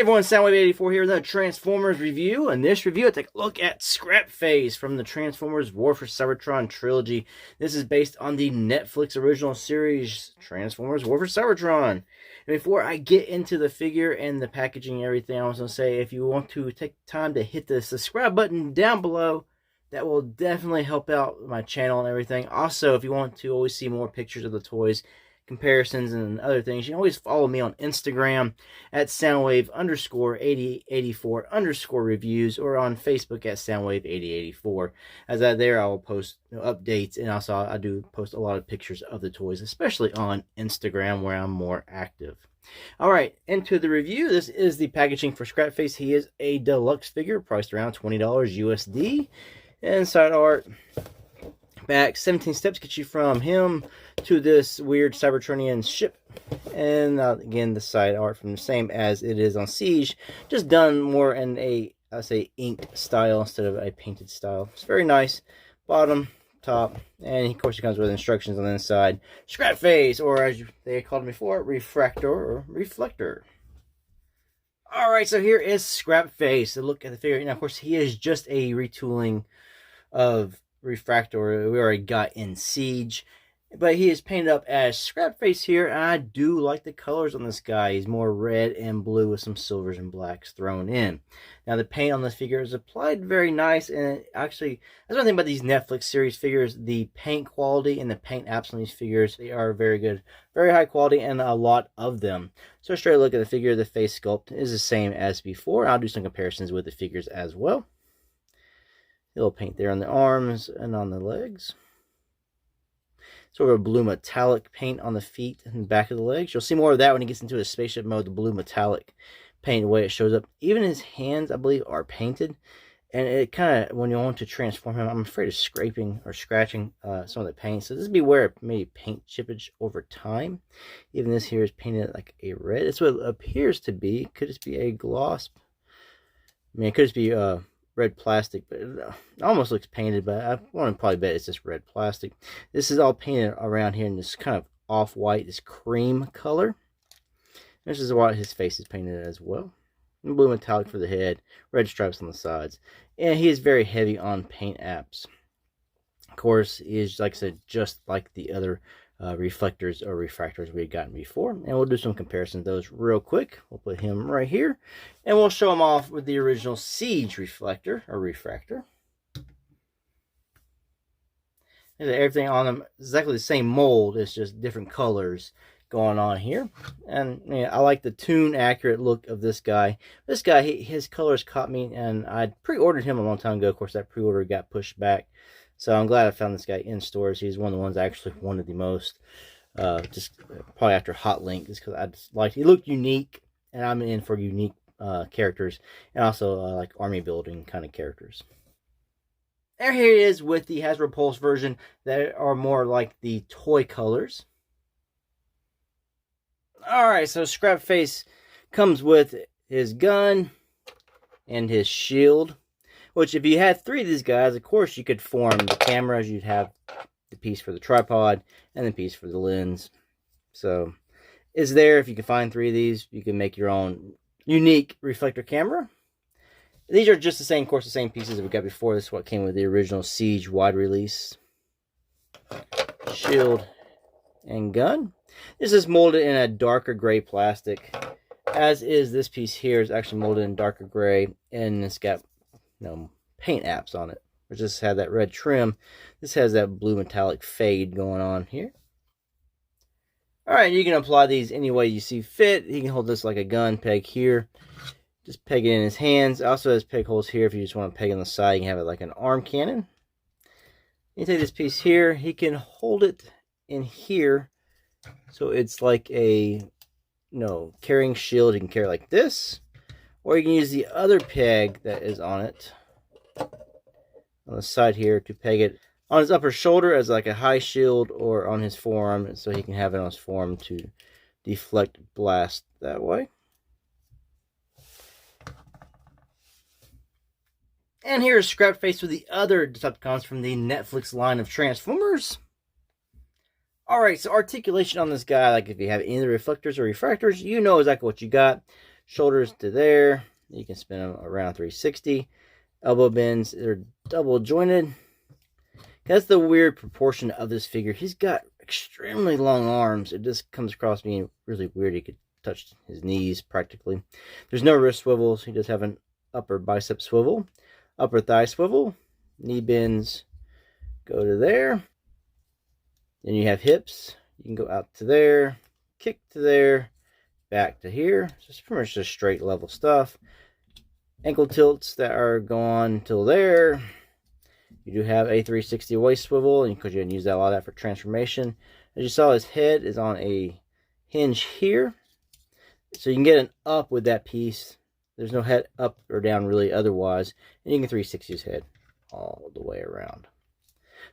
Everyone, Soundwave84 here with a Transformers review. In this review, I take a look at Scrapface from the Transformers War for Cybertron trilogy. This is based on the Netflix original series, Transformers War for Cybertron. And before I get into the figure and the packaging and everything, I was going to say, if you want to take time to hit the subscribe button down below, that will definitely help out my channel and everything. Also, if you want to always see more pictures of the toys, comparisons and other things, you can always follow me on Instagram at Soundwave_8084_reviews or on Facebook at Soundwave8084. As that there, I will post updates, and also I do post a lot of pictures of the toys, especially on Instagram where I'm more active. Alright, into the review. This is the packaging for Scrapface. He is a deluxe figure priced around $20 USD. Inside art, back 17 steps get you from him to this weird Cybertronian ship. And again, the side art from the same as it is on Siege, just done more in a, I say, inked style instead of a painted style. It's very nice. Bottom, top, and of course it comes with instructions on the inside. Scrapface, or as they called him before, Refractor or Reflector. Alright, so here is Scrapface. A look at the figure. Now, of course, he is just a retooling of Refractor we already got in Siege, but he is painted up as Scrapface here, and I do like the colors on this guy. He's more red and blue with some silvers and blacks thrown in. Now the paint on this figure is applied very nice, and actually that's one thing about these Netflix series figures, the paint quality and the paint apps on these figures, they are very good, very high quality, and a lot of them. So a straight look at the figure, the face sculpt is the same as before. I'll do some comparisons with the figures as well. A little paint there on the arms and on the legs. Sort of a blue metallic paint on the feet and back of the legs. You'll see more of that when he gets into his spaceship mode, the blue metallic paint, the way it shows up. Even his hands, I believe, are painted. And it kind of, when you want to transform him, I'm afraid of scraping or scratching some of the paint. So just beware of maybe paint chippage over time. Even this here is painted like a red. It's what it appears to be. Could just be a gloss. I mean, it could just be red plastic, but it almost looks painted, but I want to probably bet it's just red plastic. This is all painted around here in this kind of off-white, this cream color. This is what his face is painted as well. And blue metallic for the head, red stripes on the sides. And he is very heavy on paint apps. Of course, he is, like I said, just like the other reflectors or refractors we had gotten before, and we'll do some comparisons of those real quick. We'll put him right here, and we'll show him off with the original Siege reflector or refractor. Everything on them is exactly the same mold, it's just different colors going on here. And I like the tune accurate look of this guy. This guy, his colors caught me, and I pre-ordered him a long time ago. Of course, that pre-order got pushed back. So I'm glad I found this guy in stores. He's one of the ones I actually wanted the most. Just probably after Hot Link, just because I just liked. He looked unique, and I'm in for unique characters, and also like army building kind of characters. And here he is with the Hasbro Pulse version that are more like the toy colors. All right, so Scrapface comes with his gun and his shield. Which, if you had three of these guys, of course, you could form the cameras. You'd have the piece for the tripod and the piece for the lens. So, it's there. If you can find three of these, you can make your own unique reflector camera. These are just the same, of course, the same pieces that we got before. This is what came with the original Siege wide release. Shield and gun. This is molded in a darker gray plastic. As is this piece here is actually molded in darker gray. And it's got paint apps on it, which just had that red trim. This has that blue metallic fade going on here. Alright, you can apply these any way you see fit. He can hold this like a gun peg here. Just peg it in his hands. It also has peg holes here if you just want to peg on the side. You can have it like an arm cannon. You take this piece here. He can hold it in here. So it's like a carrying shield. You can carry like this. Or you can use the other peg that is on it, on the side here, to peg it on his upper shoulder as like a high shield, or on his forearm, so he can have it on his forearm to deflect blast that way. And here's Scrapface with the other Decepticons from the Netflix line of Transformers. Alright, so articulation on this guy, like if you have any of the reflectors or refractors, you know exactly what you got. Shoulders to there. You can spin them around 360. Elbow bends, they're double jointed. That's the weird proportion of this figure. He's got extremely long arms. It just comes across being really weird. He could touch his knees practically. There's no wrist swivels. He does have an upper bicep swivel, upper thigh swivel, knee bends go to there. Then you have hips. You can go out to there, kick to there, back to here. So it's pretty much just straight level stuff. Ankle tilts that are going till there. You do have a 360 waist swivel, and because you can use that, a lot of that for transformation. As you saw, his head is on a hinge here, so you can get an up with that piece. There's no head up or down really otherwise, and you can 360 his head all the way around.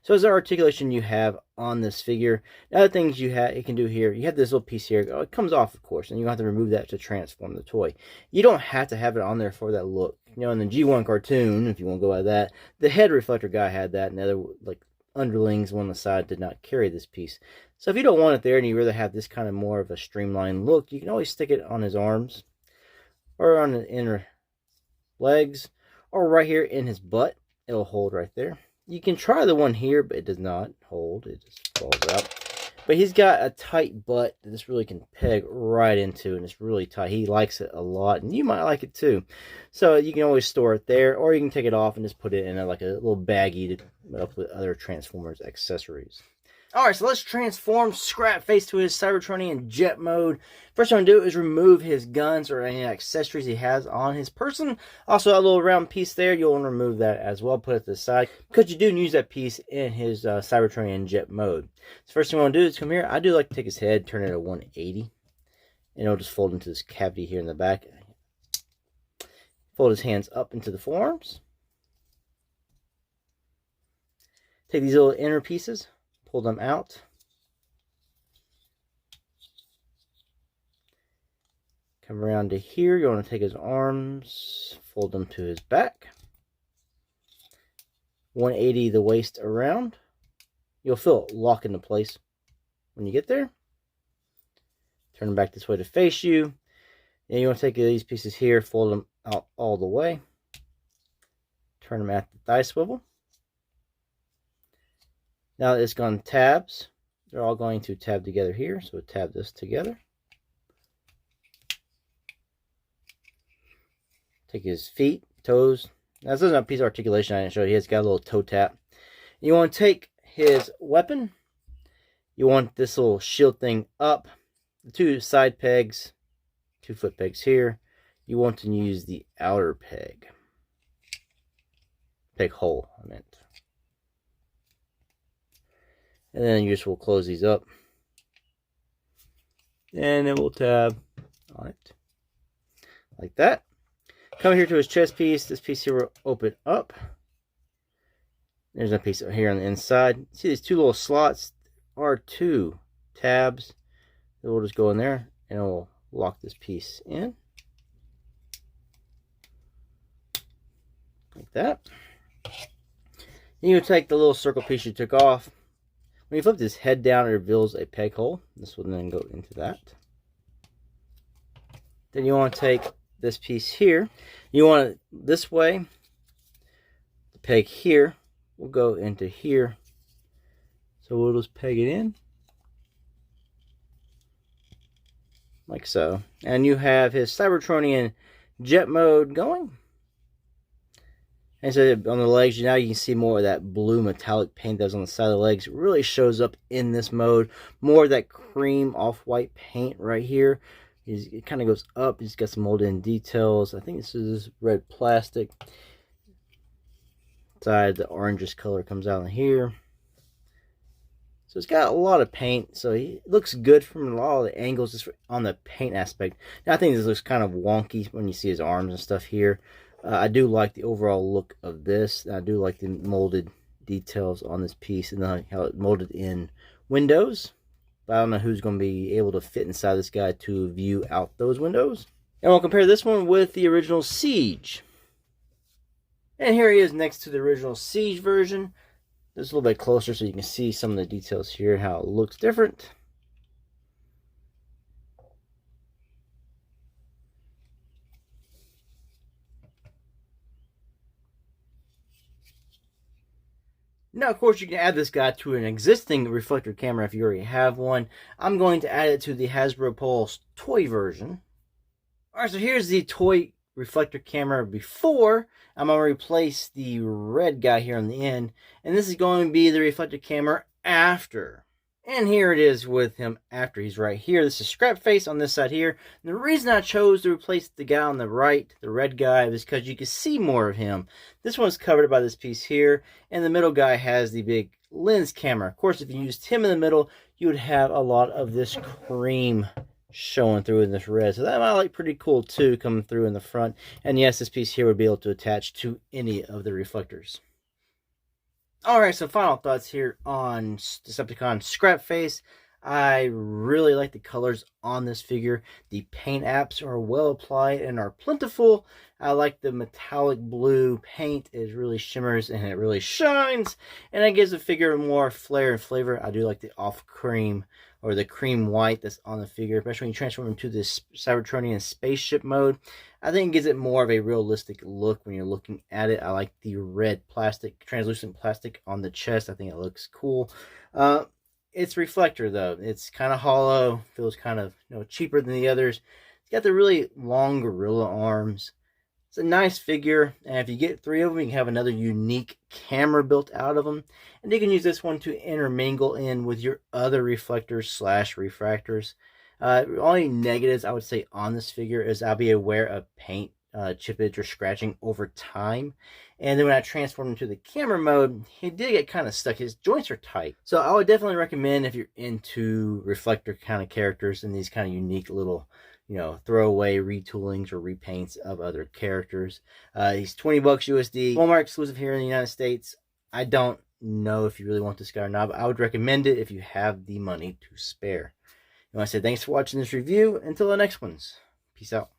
So as the articulation you have on this figure. The other things you can do here, you have this little piece here. Oh, it comes off, of course, and you have to remove that to transform the toy. You don't have to have it on there for that look. You know, in the G1 cartoon, if you want to go by that, the head reflector guy had that, and the other like underlings on the side did not carry this piece. So if you don't want it there and you rather have this kind of more of a streamlined look, you can always stick it on his arms or on the inner legs or right here in his butt. It'll hold right there. You can try the one here, but it does not hold. It just falls out. But he's got a tight butt that this really can peg right into, and it's really tight. He likes it a lot, and you might like it too. So you can always store it there, or you can take it off and just put it in like a little baggie to put up with other Transformers accessories. Alright, so let's transform Scrapface to his Cybertronian jet mode. First thing I'm going to do is remove his guns or any accessories he has on his person. Also, that little round piece there, you'll want to remove that as well. Put it to the side, because you do use that piece in his Cybertronian jet mode. So first thing I want to do is come here. I do like to take his head, turn it at 180. And it'll just fold into this cavity here in the back. Fold his hands up into the forearms. Take these little inner pieces. Pull them out. Come around to here. You want to take his arms, fold them to his back. 180 the waist around. You'll feel it lock into place when you get there. Turn them back this way to face you. And you want to take these pieces here, fold them out all the way. Turn them at the thigh swivel. Now that it's gone tabs, they're all going to tab together here. So we'll tab this together. Take his feet, toes. Now this isn't a piece of articulation I didn't show you. It's got a little toe tap. You want to take his weapon. You want this little shield thing up. The two side pegs, 2 foot pegs here. You want to use the outer peg. Peg hole, I meant. And then you just will close these up. And then we'll tab on it. Like that. Come here to his chest piece. This piece here will open up. There's a piece here on the inside. See these 2 little slots are 2 tabs. Then we'll just go in there and we'll lock this piece in. Like that. Then you take the little circle piece you took off. When you flip this head down, it reveals a peg hole. This will then go into that. Then you want to take this piece here. You want it this way. The peg here will go into here. So we'll just peg it in. Like so. And you have his Cybertronian jet mode going. And so on the legs, now you can see more of that blue metallic paint that's on the side of the legs. It really shows up in this mode. More of that cream off-white paint right here. It kind of goes up. He's got some molded in details. I think this is red plastic. Side, the orangish color comes out in here. So it's got a lot of paint. So it looks good from a lot of the angles just on the paint aspect. Now I think this looks kind of wonky when you see his arms and stuff here. I do like the overall look of this. I do like the molded details on this piece and how it molded in windows. But I don't know who's going to be able to fit inside this guy to view out those windows. And we'll compare this one with the original Siege. And here he is next to the original Siege version. Just a little bit closer so you can see some of the details here and how it looks different. Now, of course, you can add this guy to an existing reflector camera if you already have one. I'm going to add it to the Hasbro Pulse toy version. Alright, so here's the toy reflector camera before. I'm going to replace the red guy here on the end. And this is going to be the reflector camera after. And here it is with him after. He's right here. This is Scrapface on this side here. And the reason I chose to replace the guy on the right, the red guy, is because you can see more of him. This one's covered by this piece here. And the middle guy has the big lens camera. Of course, if you used him in the middle, you would have a lot of this cream showing through in this red. So that might look pretty cool too, coming through in the front. And yes, this piece here would be able to attach to any of the reflectors. Alright, so final thoughts here on Decepticon Scrapface. I really like the colors on this figure. The paint apps are well applied and are plentiful. I like the metallic blue paint. It really shimmers and it really shines. And it gives the figure more flair and flavor. I do like the off cream or the cream white that's on the figure, especially when you transform into this Cybertronian spaceship mode. I think it gives it more of a realistic look when you're looking at it. I like the red plastic, translucent plastic on the chest. I think it looks cool. It's reflector though. It's kind of hollow, feels kind of cheaper than the others. It's got the really long gorilla arms. It's a nice figure, and if you get 3 of them, you can have another unique camera built out of them. And you can use this one to intermingle in with your other reflectors / refractors. Only negatives I would say on this figure is I'll be aware of paint chippage or scratching over time. And then when I transformed into the camera mode, he did get kind of stuck. His joints are tight. So I would definitely recommend if you're into reflector kind of characters and these kind of unique little throwaway retoolings or repaints of other characters. He's $20 USD. Walmart exclusive here in the United States. I don't know if you really want this guy or not, but I would recommend it if you have the money to spare. I want to say thanks for watching this review. Until the next ones. Peace out.